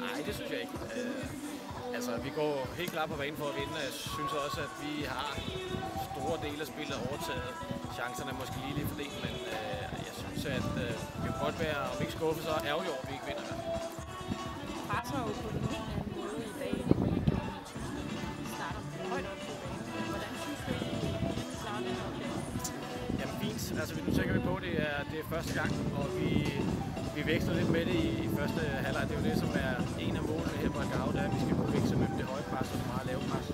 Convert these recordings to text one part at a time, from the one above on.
Nej, det synes jeg ikke. Altså, vi går helt klart på banen for at vinde, og jeg synes også, at vi har store dele af spillet overtaget. Chancerne er måske lige fordelt, men jeg synes, at vi kan godt være, om vi ikke skuffe, så ærgerligt over, at vi ikke vinder. Presser jo på den helt anden måde i dag, end vi gjorde i Tyskland. Vi starter højt op på banen. Hvordan synes du egentlig, at vi klarer den opgave? Jamen fint. Altså, nu tænker vi på, at det er første gang, og vi veksler lidt med det i første halvleg. Det er jo det, som er en af målene her på Algarve, det er, at vi skal kunne veksle mellem det høje pres og det meget lave pres.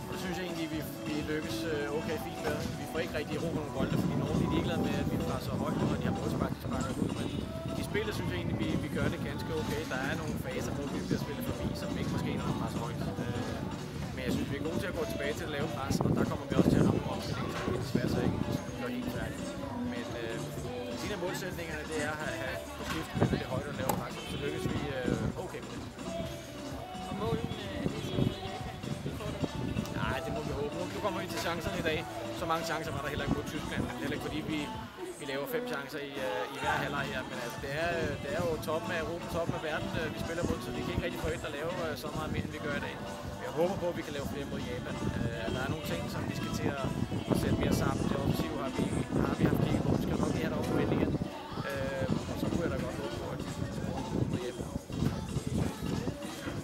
Og det synes jeg egentlig, vi lykkes okay fint med. Vi får ikke rigtig ro på nogle bolde, fordi nogle er ligeglade med, at vi presser højt, og de har målspark, de sparker ud. Men i spillet synes jeg egentlig, vi gør det ganske okay. Der er nogle faser, hvor vi bliver spillet forbi, som ikke måske når man presser højt. Men jeg synes, vi er gode til at gå tilbage til at lave pres, og der kommer vi også til at ramme omstillingen, så vi desværre så ikke gør helt færdigt. Men en af målsætningerne, det er at have på skift med det højt og lave pres, så lykkes vi okay med det. Og målen er det så noget, jeg kan få det? Nej, det må vi håbe. Nu kommer vi til chancerne i dag. Så mange chancer var der heller ikke mod Tyskland. Heller ikke fordi vi laver 5 chancer i hver halvleg her. Men altså, det er jo toppen af Europa, toppen af verden, vi spiller mod, så vi kan ikke rigtig forvente at lave så meget mere, end vi gør i dag. Jeg håber på, at vi kan lave flere mod Japan. Der er nogle ting, som vi skal til at sætte mere sammen. Det offensive